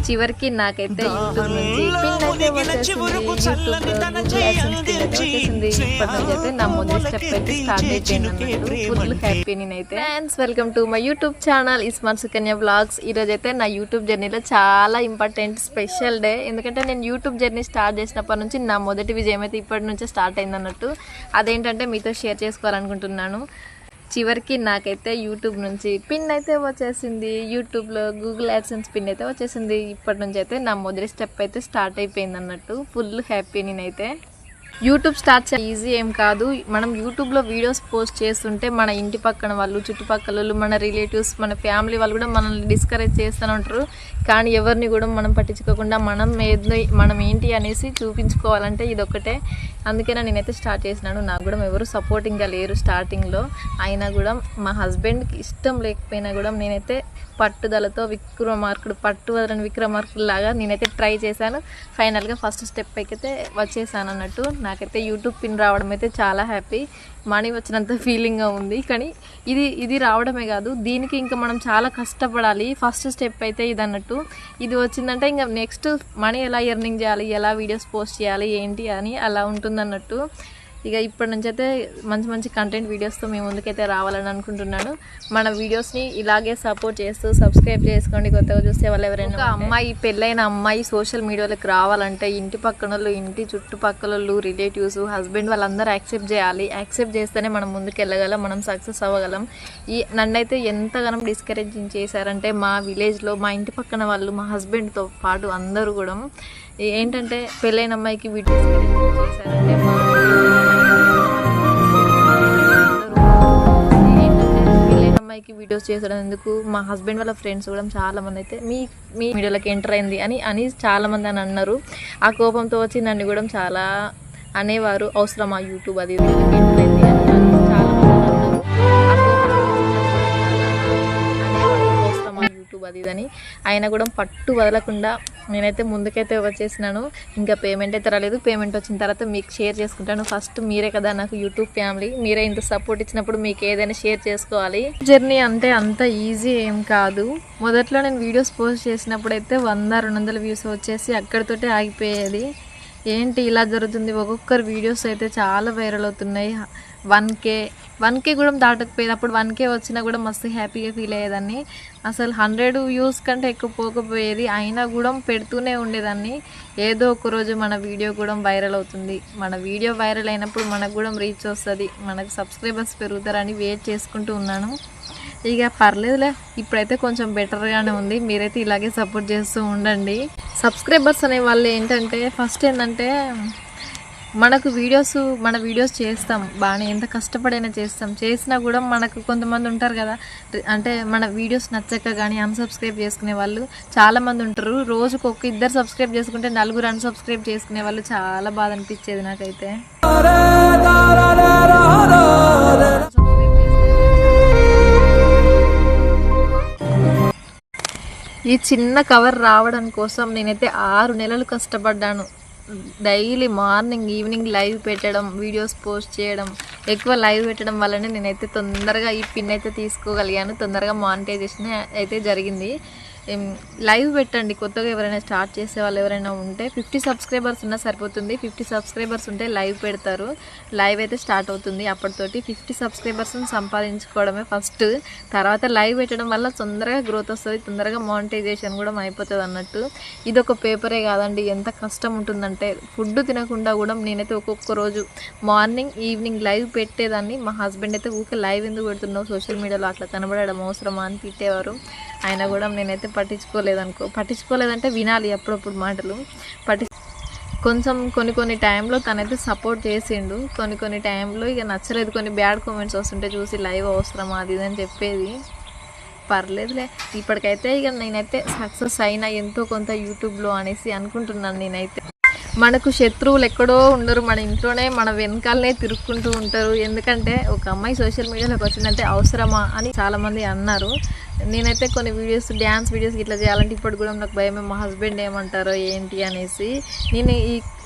చివరికి నాకైతే యూట్యూబ్ నుంచి పిన్ అయితే వచ్చేసింది. ఇప్పటి నుంచి అయితే నా మొదటి స్టెప్ అయితే స్టార్ట్ అయిపోయింది అన్నట్టు. ఫుల్ హ్యాపీ నేనైతే. Friends, welcome to my YouTube channel iSmart Sukanya vlogs. ఈరోజు అయితే నా యూట్యూబ్ జర్నీలో చాలా ఇంపార్టెంట్ స్పెషల్ డే. ఎందుకంటే నేను యూట్యూబ్ జర్నీ స్టార్ట్ చేసినప్పటి నుంచి నా మొదటి విజయం అయితే ఇప్పటి నుంచే స్టార్ట్ అయింది అన్నట్టు. అదేంటంటే మీతో షేర్ చేసుకోవాలనుకుంటున్నాను. చివరికి నాకైతే యూట్యూబ్ నుంచి పిన్ అయితే వచ్చేసింది. యూట్యూబ్లో గూగుల్ యాడ్సెన్స్ పిన్ అయితే వచ్చేసింది. ఇప్పటి నుంచి అయితే నా మొదటి స్టెప్ అయితే స్టార్ట్ అయిపోయింది అన్నట్టు. ఫుల్ హ్యాపీ నేనైతే. యూట్యూబ్ స్టార్ట్ ఈజీ ఏం కాదు. మనం యూట్యూబ్లో వీడియోస్ పోస్ట్ చేస్తుంటే మన ఇంటి పక్కన వాళ్ళు, చుట్టుపక్కల వాళ్ళు, మన రిలేటివ్స్, మన ఫ్యామిలీ వాళ్ళు కూడా మనల్ని డిస్కరేజ్ చేస్తూనే ఉంటారు. కానీ ఎవరిని కూడా మనం పట్టించుకోకుండా మనం ఏంటి అనేసి చూపించుకోవాలంటే ఇదొక్కటే. అందుకనే నేనైతే స్టార్ట్ చేసినాను. నాకు కూడా ఎవరు సపోర్టింగ్గా లేరు స్టార్టింగ్లో. అయినా కూడా మా హస్బెండ్కి ఇష్టం లేకపోయినా కూడా నేనైతే పట్టుదలతో పట్టు వదలని విక్రమార్కుడు లాగా నేనైతే ట్రై చేశాను. ఫైనల్గా ఫస్ట్ స్టెప్ అయితే వచ్చేసాను అన్నట్టు. నాకైతే యూట్యూబ్ పిన్ రావడం అయితే చాలా హ్యాపీ. మనీ వచ్చినంత ఫీలింగ్గా ఉంది. కానీ ఇది రావడమే కాదు, దీనికి ఇంకా మనం చాలా కష్టపడాలి. ఫస్ట్ స్టెప్ అయితే ఇది అన్నట్టు. ఇది వచ్చిందంటే ఇంకా నెక్స్ట్ మనీ ఎలా ఎర్నింగ్ చేయాలి, ఎలా వీడియోస్ పోస్ట్ చేయాలి ఏంటి అని అలా ఉంటుంది అన్నట్టు. ఇక ఇప్పటి నుంచి అయితే మంచి మంచి కంటెంట్ వీడియోస్తో మేము ముందుకైతే రావాలని అనుకుంటున్నాను. మన వీడియోస్ని ఇలాగే సపోర్ట్ చేస్తూ సబ్స్క్రైబ్ చేసుకోండి. కొత్తగా చూస్తే వాళ్ళు ఎవరైనా పెళ్ళైన అమ్మాయి సోషల్ మీడియాలోకి రావాలంటే ఇంటి పక్కన వాళ్ళు, ఇంటి చుట్టుపక్కల వాళ్ళు, రిలేటివ్స్, హస్బెండ్ వాళ్ళందరూ యాక్సెప్ట్ చేయాలి. యాక్సెప్ట్ చేస్తేనే మనం ముందుకు వెళ్ళగలం, మనం సక్సెస్ అవ్వగలం. నన్నైతే ఎంతగానో డిస్కరేజ్ చేశారంటే మా విలేజ్లో, మా ఇంటి పక్కన వాళ్ళు, మా హస్బెండ్తో పాటు అందరూ కూడా ఏంటంటే పెళ్ళైన అమ్మాయికి వీడియోస్ చేశారంటే అమ్మాయికి వీడియోస్ చేసడం ఎందుకు, మా హస్బెండ్ వాళ్ళ ఫ్రెండ్స్ కూడా చాలామంది అయితే మీ వీడియోలోకి ఎంటర్ అయింది అని చాలామంది అని అన్నారు. ఆ కోపంతో వచ్చి నన్ను కూడా చాలా అనేవారు. అవసరమా యూట్యూబ్ అది ఎంటర్ అయింది అని చాలామంది అన్నారు. యూట్యూబ్ అది ఇదని అయినా కూడా పట్టు వదలకుండా నేనైతే ముందుకైతే వచ్చేసినాను. ఇంకా పేమెంట్ అయితే రాలేదు. పేమెంట్ వచ్చిన తర్వాత మీకు షేర్ చేసుకుంటాను. ఫస్ట్ మీరే కదా నాకు యూట్యూబ్ ఫ్యామిలీ. మీరే ఇంత సపోర్ట్ ఇచ్చినప్పుడు మీకు ఏదైనా షేర్ చేసుకోవాలి. జర్నీ అంటే అంత ఈజీ ఏం కాదు. మొదట్లో నేను వీడియోస్ పోస్ట్ చేసినప్పుడు అయితే 100-200 వ్యూస్ వచ్చేసి అక్కడితోటే ఆగిపోయేది. ఏంటి ఇలా జరుగుతుంది, ఒక్కొక్కరు వీడియోస్ అయితే చాలా వైరల్ అవుతున్నాయి. 1K కూడా దాటకపోయేటప్పుడు 1K వచ్చినా కూడా మస్తు హ్యాపీగా ఫీల్ అయ్యేదాన్ని. అసలు 100 వ్యూస్ కంటే ఎక్కువ పోకపోయేది. అయినా కూడా పెడుతూనే ఉండేదాన్ని. ఏదో ఒక రోజు మన వీడియో కూడా వైరల్ అవుతుంది. మన వీడియో వైరల్ అయినప్పుడు మనకు కూడా రీచ్ వస్తుంది, మనకు సబ్స్క్రైబర్స్ పెరుగుతారని వెయిట్ చేసుకుంటూ ఉన్నాను. ఇక పర్లేదులే, ఇప్పుడైతే కొంచెం బెటర్గానే ఉంది. మీరైతే ఇలాగే సపోర్ట్ చేస్తూ ఉండండి. సబ్స్క్రైబర్స్ అనే వాళ్ళు ఏంటంటే ఫస్ట్ ఏంటంటే మన వీడియోస్ చేస్తాం బాగానే, ఎంత కష్టపడైనా చేసినా కూడా మనకు కొంతమంది ఉంటారు కదా, అంటే మన వీడియోస్ నచ్చక కానీ అన్సబ్స్క్రైబ్ చేసుకునే వాళ్ళు చాలామంది ఉంటారు. రోజుకు 1-2 సబ్స్క్రైబ్ చేసుకుంటే 4 అన్సబ్స్క్రైబ్ చేసుకునే వాళ్ళు. చాలా బాధ అనిపించేది నాకైతే. ఈ చిన్న కవర్ రావడం కోసం నేనైతే 6 నెలలు కష్టపడ్డాను. డైలీ మార్నింగ్ ఈవినింగ్ లైవ్ పెట్టడం, వీడియోస్ పోస్ట్ చేయడం, ఎక్కువ లైవ్ పెట్టడం వల్లనే నేనైతే తొందరగా ఈ పిన్ అయితే తీసుకోగలిగాను. తొందరగా మానిటైజేషన్ అయితే జరిగింది. లైవ్ పెట్టండి. కొత్తగా ఎవరైనా స్టార్ట్ చేసే వాళ్ళు ఎవరైనా ఉంటే 50 సబ్స్క్రైబర్స్ ఉన్నా సరిపోతుంది. 50 సబ్స్క్రైబర్స్ ఉంటే లైవ్ పెడతారు. లైవ్ అయితే స్టార్ట్ అవుతుంది. అప్పటితోటి 50 సబ్స్క్రైబర్స్ని సంపాదించుకోవడమే ఫస్ట్. తర్వాత లైవ్ పెట్టడం వల్ల తొందరగా గ్రోత్ వస్తుంది, తొందరగా మానిటైజేషన్ కూడా అయిపోతుంది అన్నట్టు. ఇది ఒక పేపరే కాదండి, ఎంత కష్టం ఉంటుందంటే ఫుడ్ తినకుండా కూడా నేనైతే ఒక్కొక్క రోజు మార్నింగ్ ఈవినింగ్ లైవ్ పెట్టేదాన్ని. మా హస్బెండ్ అయితే ఊకే లైవ్ ఎందుకు పెడుతున్నావు సోషల్ మీడియాలో, అట్లా కనబడడం అవసరమా అని తిట్టేవారు. అయినా కూడా నేనైతే పట్టించుకోలేదంటే వినాలి అప్పుడప్పుడు మాటలు. కొంచెం కొన్ని టైంలో తనైతే సపోర్ట్ చేసిండు. కొన్ని టైంలో ఇక నచ్చలేదు. కొన్ని బ్యాడ్ కామెంట్స్ వస్తుంటే చూసి లైవ్ అవసరమా అది అని చెప్పేది. పర్లేదులే, ఇప్పటికైతే ఇక నేనైతే సక్సెస్ అయినా ఎంతో కొంత యూట్యూబ్లో అనేసి అనుకుంటున్నాను నేనైతే. మనకు శత్రువులు ఎక్కడో ఉండరు, మన ఇంట్లోనే మన వెనకాలనే తిరుక్కుంటూ ఉంటారు. ఎందుకంటే ఒక అమ్మాయి సోషల్ మీడియాలోకి వచ్చిందంటే అవసరమా అని చాలామంది అన్నారు. నేనైతే కొన్ని వీడియోస్, డ్యాన్స్ వీడియోస్ ఇట్లా చేయాలంటే ఇప్పుడు కూడా నాకు భయమే, మా హస్బెండ్ ఏమంటారో ఏంటి అనేసి. నేను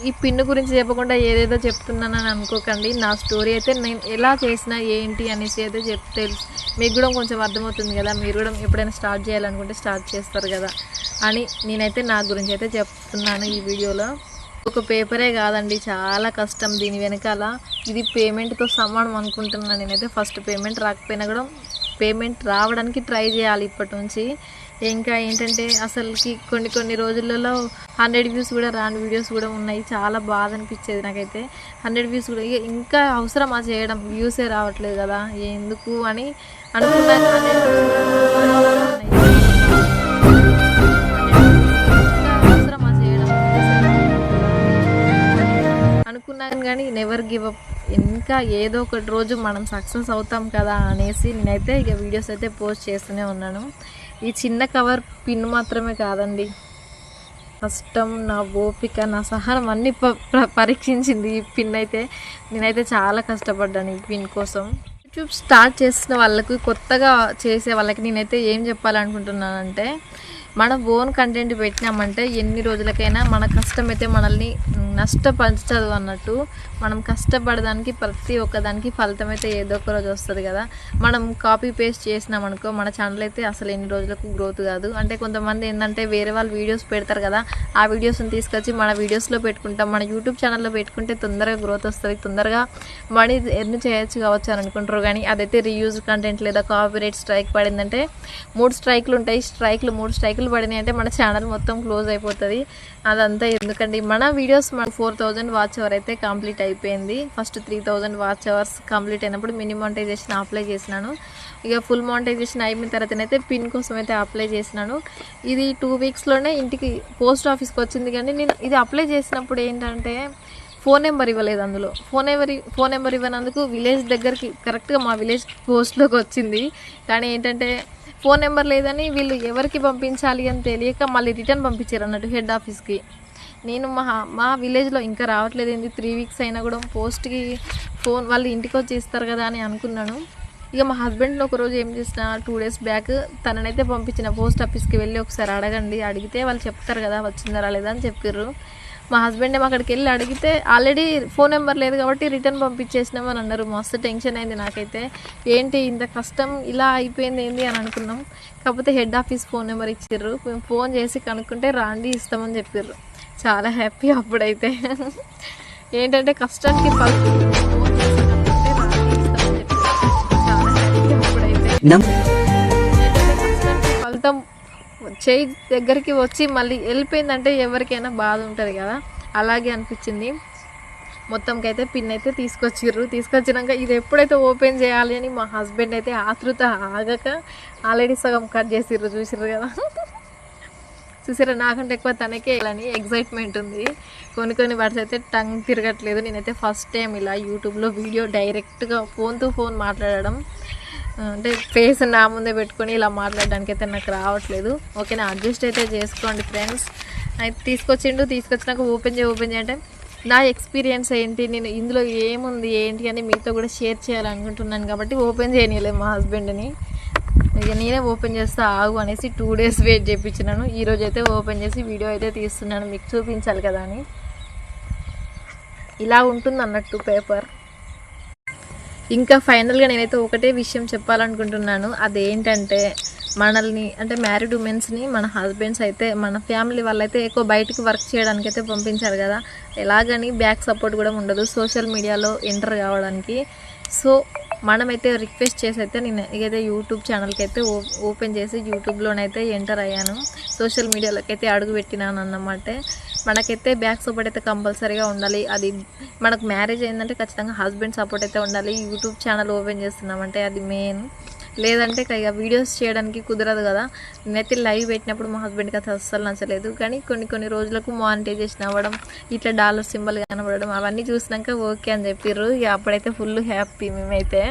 ఈ పిన్ గురించి చెప్పకుండా ఏదేదో చెప్తున్నానని అనుకోకండి. నా స్టోరీ అయితే నేను ఎలా చేసినా ఏంటి అనేసి అయితే తెలుసు, మీకు కూడా కొంచెం అర్థమవుతుంది కదా. మీరు కూడా ఎప్పుడైనా స్టార్ట్ చేయాలనుకుంటే స్టార్ట్ చేస్తారు కదా అని నేనైతే నా గురించి అయితే చెప్తున్నాను ఈ వీడియోలో. ఒక పేపరే కాదండి, చాలా కష్టం దీని వెనకాల. ఇది పేమెంట్తో సమానం అనుకుంటున్నాను నేనైతే. ఫస్ట్ పేమెంట్ రాకపోయినా కూడా పేమెంట్ రావడానికి ట్రై చేయాలి ఇప్పటి నుంచి. ఇంకా ఏంటంటే అసలుకి కొన్ని రోజులలో 100 వ్యూస్ కూడా రాని వీడియోస్ కూడా ఉన్నాయి. చాలా బాధ అనిపించేది నాకైతే. 100 వ్యూస్ కూడా ఇంకా అవసరమా చేయడం, వ్యూసే రావట్లేదు కదా ఎందుకు అని అనుకున్నాను. అనుకున్నాను కానీ నెవర్ గివ్ అప్. ఇంకా ఏదో ఒకటి రోజు మనం సక్సెస్ అవుతాం కదా అనేసి నేనైతే ఇక వీడియోస్ అయితే పోస్ట్ చేస్తూనే ఉన్నాను. ఈ చిన్న కవర్ పిన్ మాత్రమే కాదండి, కష్టం, నా ఓపిక, నా సహనం అన్నీ పరీక్షించింది ఈ పిన్ అయితే. నేనైతే చాలా కష్టపడ్డాను ఈ పిన్ కోసం. యూట్యూబ్ స్టార్ట్ చేసిన వాళ్ళకి, కొత్తగా చేసే వాళ్ళకి నేనైతే ఏం చెప్పాలనుకుంటున్నానంటే, మన ఓన్ కంటెంట్ పెట్టినామంటే ఎన్ని రోజులకైనా మన కష్టం అయితే మనల్ని నష్టపరచదు అన్నట్టు. మనం కష్టపడడానికి ప్రతి ఒక్కదానికి ఫలితం అయితే ఏదో ఒక రోజు వస్తుంది కదా. మనం కాపీ పేస్ట్ చేసినామనుకో మన ఛానల్ అయితే అసలు ఎన్ని రోజులకు గ్రోత్ కాదు. అంటే కొంతమంది ఏంటంటే వేరే వాళ్ళు వీడియోస్ పెడతారు కదా, ఆ వీడియోస్ని తీసుకొచ్చి మన వీడియోస్లో పెట్టుకుంటాం, మన యూట్యూబ్ ఛానల్లో పెట్టుకుంటే తొందరగా గ్రోత్ వస్తుంది, తొందరగా మనీ ఎర్న్ చేయొచ్చు కావచ్చు అని అనుకుంటారు. కానీ అదైతే రీయూజ్ కంటెంట్ లేదా కాపీరైట్ స్ట్రైక్ పడిందంటే 3 స్ట్రైక్లు ఉంటాయి. 3 స్ట్రైక్లు పడినాయి అంటే మన ఛానల్ మొత్తం క్లోజ్ అయిపోతుంది. అదంతా ఎందుకండి, మన వీడియోస్ 4000 వాచ్ అవర్ అయితే కంప్లీట్ అయిపోయింది. ఫస్ట్ 3000 వాచ్ అవర్స్ కంప్లీట్ అయినప్పుడు మినీ మానిటైజేషన్ అప్లై చేసినాను. ఇక ఫుల్ మానిటైజేషన్ అయిన తర్వాతనైతే పిన్ కోసం అయితే అప్లై చేసినాను. ఇది 2 వీక్స్లోనే ఇంటికి పోస్ట్ ఆఫీస్కి వచ్చింది. కానీ నేను ఇది అప్లై చేసినప్పుడు ఏంటంటే ఫోన్ నెంబర్ ఇవ్వలేదు. అందులో ఫోన్ నెంబర్ ఇవ్వనందుకు విలేజ్ దగ్గరికి కరెక్ట్గా మా విలేజ్ పోస్ట్లోకి వచ్చింది. కానీ ఏంటంటే ఫోన్ నెంబర్ లేదని వీళ్ళు ఎవరికి పంపించాలి అని తెలియక మళ్ళీ రిటర్న్ పంపించారు అన్నట్టు హెడ్ ఆఫీస్కి. నేను మా విలేజ్లో ఇంకా రావట్లేదు ఏంది, 3 వీక్స్ అయినా కూడా పోస్ట్కి ఫోన్ వాళ్ళు ఇంటికి వచ్చి ఇస్తారు కదా అని అనుకున్నాను. ఇక మా హస్బెండ్ని ఒకరోజు ఏం చేసిన, 2 డేస్ బ్యాక్ తననైతే పంపించిన పోస్ట్ ఆఫీస్కి వెళ్ళి ఒకసారి అడగండి, అడిగితే వాళ్ళు చెప్తారు కదా వచ్చిందా రాలేదా అని చెప్పారు. మా హస్బెండ్ ఏమో అక్కడికి వెళ్ళి అడిగితే ఆల్రెడీ ఫోన్ నెంబర్ లేదు కాబట్టి రిటర్న్ పంపించేసినామని అన్నారు. మస్తు టెన్షన్ అయింది నాకైతే. ఏంటి ఇంత కష్టం ఇలా అయిపోయింది ఏంది అని అనుకున్నాం. కాకపోతే హెడ్ ఆఫీస్ ఫోన్ నెంబర్ ఇచ్చారు. మేము ఫోన్ చేసి కనుక్కుంటే రాండి ఇస్తామని చెప్పారు. చాలా హ్యాపీ అప్పుడైతే. ఏంటంటే కష్టానికి ఫలితం చేయి దగ్గరికి వచ్చి మళ్ళీ వెళ్ళిపోయిందంటే ఎవరికైనా బాధ ఉంటుంది కదా, అలాగే అనిపించింది. మొత్తంకైతే పిన్ అయితే తీసుకొచ్చినాక ఇది ఎప్పుడైతే ఓపెన్ చేయాలి అని మా హస్బెండ్ అయితే ఆతృత ఆగక ఆల్రెడీ సగం కట్ చేసిర్రు. చూసిర్రు కదా, చూసారా, నాకంటే ఎక్కువ తనకే అని ఎగ్జైట్మెంట్ ఉంది. కొన్ని వర్డ్స్ అయితే టంగ్ తిరగట్లేదు. నేనైతే ఫస్ట్ టైం ఇలా యూట్యూబ్లో వీడియో డైరెక్ట్గా ఫోన్ టు ఫోన్ మాట్లాడడం, అంటే ఫేస్ నా ముందే పెట్టుకొని ఇలా మాట్లాడడానికి అయితే నాకు రావట్లేదు. ఓకేనా, అడ్జస్ట్ అయితే చేసుకోండి ఫ్రెండ్స్. అయితే తీసుకొచ్చినాక ఓపెన్ చేయి అంటే నా ఎక్స్పీరియన్స్ ఏంటి, నేను ఇందులో ఏముంది ఏంటి అని మీతో కూడా షేర్ చేయాలనుకుంటున్నాను. కాబట్టి ఓపెన్ చేయనిలేదు మా హస్బెండ్ని. ఇక నేనే ఓపెన్ చేస్తా ఆగు అనేసి 2 డేస్ వెయిట్ చేయించినాను. ఈరోజు అయితే ఓపెన్ చేసి వీడియో అయితే తీస్తున్నాను, మీకు చూపించాలి కదా అని. ఇలా ఉంటుంది అన్నట్టు పేపర్. ఇంకా ఫైనల్గా నేనైతే ఒకటే విషయం చెప్పాలనుకుంటున్నాను. అదేంటంటే మనల్ని అంటే మ్యారీడ్ ఉమెన్స్ని మన హస్బెండ్స్ అయితే మన ఫ్యామిలీ వాళ్ళైతే ఎక్కువ బయటికి వర్క్ చేయడానికి అయితే పంపించారు కదా, ఎలాగని బ్యాక్ సపోర్ట్ కూడా ఉండదు సోషల్ మీడియాలో ఎంటర్ కావడానికి. సో మనమైతే రిక్వెస్ట్ చేసి అయితే నేను ఏదైతే యూట్యూబ్ ఛానల్కి అయితే ఓపెన్ చేసి యూట్యూబ్లోనైతే ఎంటర్ అయ్యాను, సోషల్ మీడియాలోకి అయితే అడుగు పెట్టినాను అన్నమాట. మనకైతే బ్యాక్ సపోర్ట్ అయితే కంపల్సరీగా ఉండాలి. అది మనకు మ్యారేజ్ అయిందంటే ఖచ్చితంగా హస్బెండ్ సపోర్ట్ అయితే ఉండాలి. యూట్యూబ్ ఛానల్ ఓపెన్ చేస్తున్నామంటే అది మెయిన్. లేదంటే ఇక వీడియోస్ చేయడానికి కుదరదు కదా. నేనైతే లైవ్ పెట్టినప్పుడు మా హస్బెండ్కి అయితే అస్సలు నచ్చలేదు. కానీ కొన్ని రోజులకు మానిటైజేషన్ అవ్వడం, ఇట్లా డాలర్ సింబల్ కనబడడం అవన్నీ చూసినాక ఓకే అని చెప్పిర్రు. ఇక అప్పుడైతే ఫుల్ హ్యాపీ మేమైతే.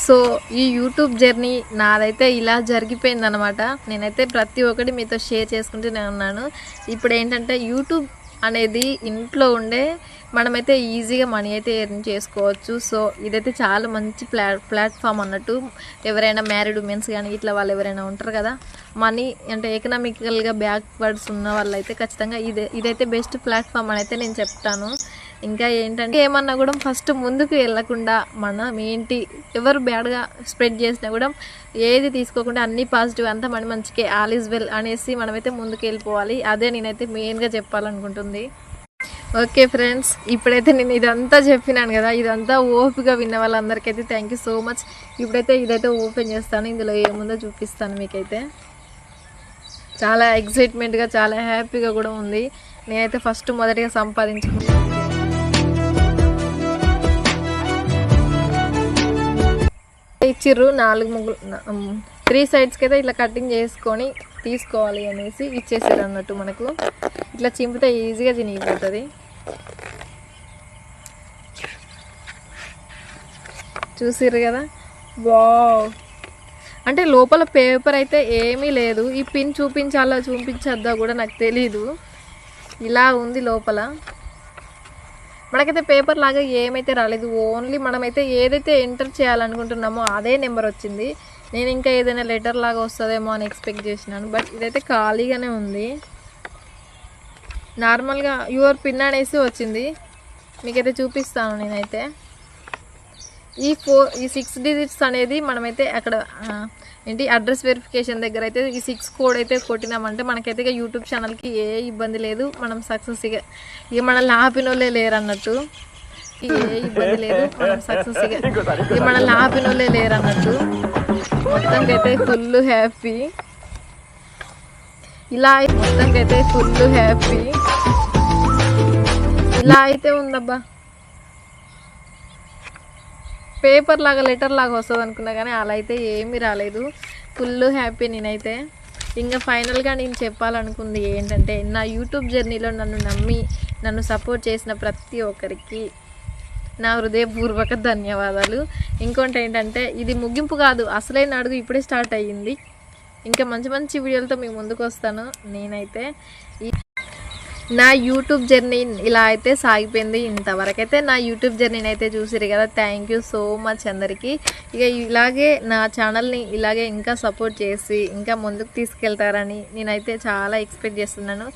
సో సో ఈ యూట్యూబ్ జర్నీ నాదైతే ఇలా జరిగిపోయిందనమాట. నేనైతే ప్రతి ఒక్కటి మీతో షేర్ చేసుకుంటూనే ఉన్నాను. ఇప్పుడు ఏంటంటే యూట్యూబ్ అనేది ఇంట్లో ఉండే మనమైతే ఈజీగా మనీ అయితే ఎర్న్ చేసుకోవచ్చు. సో ఇదైతే చాలా మంచి ప్లాట్ఫామ్ అన్నట్టు. ఎవరైనా మ్యారీడ్ ఉమెన్స్ కానీ ఇట్లా వాళ్ళు ఎవరైనా ఉంటారు కదా, మనీ అంటే ఎకనామికల్గా బ్యాక్వర్డ్స్ ఉన్న వాళ్ళైతే ఖచ్చితంగా ఇదైతే బెస్ట్ ప్లాట్ఫామ్ అని అయితే నేను చెప్తాను. ఇంకా ఏంటంటే ఏమన్నా కూడా ఫస్ట్ ముందుకు వెళ్ళకుండా మనం ఏంటి ఎవరు బ్యాడ్గా స్ప్రెడ్ చేసినా కూడా ఏది తీసుకోకుండా అన్నీ పాజిటివ్, అంతా మన మంచికే, ఆల్ ఈజ్ వెల్ అనేసి మనమైతే ముందుకు వెళ్ళిపోవాలి. అదే నేనైతే మెయిన్గా చెప్పాలనుకుంటుంది. ఓకే ఫ్రెండ్స్, ఇప్పుడైతే నేను ఇదంతా చెప్పినాను కదా, ఇదంతా ఓపిగా విన్న వాళ్ళందరికైతే థ్యాంక్ యూ సో మచ్. ఇప్పుడైతే ఇదైతే ఓపెన్ చేస్తాను, ఇందులో ఏముందో చూపిస్తాను మీకైతే. చాలా ఎక్సైట్మెంట్గా చాలా హ్యాపీగా కూడా ఉంది. నేనైతే ఫస్ట్ మొదటిగా సంపాదించుకున్నాను. ఇచ్చిర్రు 3 సైడ్స్కి అయితే ఇట్లా కటింగ్ చేసుకొని తీసుకోవాలి అనేసి ఇచ్చేసారు అన్నట్టు. మనకు ఇట్లా చింపితే ఈజీగా చినిగిపోతుంది. చూసిర్రు కదా, వావ్. అంటే లోపల పేపర్ అయితే ఏమీ లేదు. ఈ పిన్ చూపించద్దా కూడా నాకు తెలీదు. ఇలా ఉంది లోపల. మనకైతే పేపర్ లాగా ఏమైతే రాలేదు. ఓన్లీ మనమైతే ఏదైతే ఎంటర్ చేయాలనుకుంటున్నామో అదే నెంబర్ వచ్చింది. నేను ఇంకా ఏదైనా లెటర్ లాగా వస్తుందేమో అని ఎక్స్పెక్ట్ చేసినాను, బట్ ఇదైతే ఖాళీగానే ఉంది. నార్మల్గా యువర్ పిన్ అనేసి వచ్చింది. మీకైతే చూపిస్తాను నేనైతే. ఈ 6 డిజిట్స్ అనేది మనమైతే అక్కడ ఏంటి అడ్రస్ వెరిఫికేషన్ దగ్గర అయితే ఈ 6 కోడ్ అయితే కొట్టినామంటే మనకైతే ఇక యూట్యూబ్ ఛానల్కి ఏ ఇబ్బంది లేదు. మనం సక్సెస్ ఇక మనల్ని ఆపిన వాళ్ళే లేరు అన్నట్టు. ఏ ఇబ్బంది లేదు, మనం సక్సెస్ ఇక మనల్ని ఆపిన వాళ్ళే లేరు అన్నట్టు. మొత్తానికి అయితే ఫుల్ హ్యాపీ. ఇలా మొత్తానికి అయితే ఫుల్ హ్యాపీ. ఇలా అయితే ఉందబ్బా. పేపర్ లాగా లెటర్ లాగా వస్తుంది అనుకున్నా కానీ అలా అయితే ఏమీ రాలేదు. ఫుల్ హ్యాపీ నేనైతే. ఇంకా ఫైనల్గా నేను చెప్పాలనుకుంది ఏంటంటే, నా యూట్యూబ్ జర్నీలో నన్ను నమ్మి నన్ను సపోర్ట్ చేసిన ప్రతి ఒక్కరికి నా హృదయపూర్వక ధన్యవాదాలు. ఇంకోటి ఏంటంటే, ఇది ముగింపు కాదు, అసలైన అడుగు ఇప్పుడే స్టార్ట్ అయ్యింది. ఇంకా మంచి మంచి వీడియోలతో మీ ముందుకు వస్తాను. నేనైతే నా యూట్యూబ్ జర్నీ ఇలా అయితే సాగిపోయింది. ఇంతవరకైతే నా యూట్యూబ్ జర్నీని అయితే చూసిరు కదా. థ్యాంక్ యూ సో మచ్ అందరికీ. ఇక ఇలాగే నా ఛానల్ని ఇలాగే ఇంకా సపోర్ట్ చేసి ఇంకా ముందుకు తీసుకెళ్తారని నేనైతే చాలా ఎక్స్పెక్ట్ చేస్తున్నాను.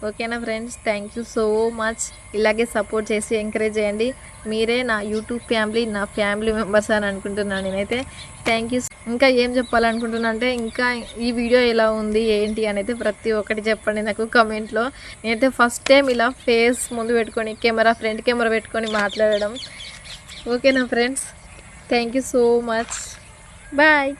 ఓకేనా friends, thank you so much. ఇలాగే సపోర్ట్ చేసి ఎంకరేజ్ చేయండి. మీరే నా యూట్యూబ్ ఫ్యామిలీ, నా ఫ్యామిలీ మెంబర్స్ అని అనుకుంటున్నాను నేనైతే. Thank you. ఇంకా ఏం చెప్పాలనుకుంటున్నా అంటే, ఇంకా ఈ వీడియో ఎలా ఉంది ఏంటి అనేది ప్రతి ఒక్కటి చెప్పండి నాకు కమెంట్లో. నేనైతే ఫస్ట్ టైం ఇలా ఫేస్ ముందు పెట్టుకొని ఫ్రంట్ కెమెరా పెట్టుకొని మాట్లాడడం. ఓకేనా friends, thank you so much. Bye.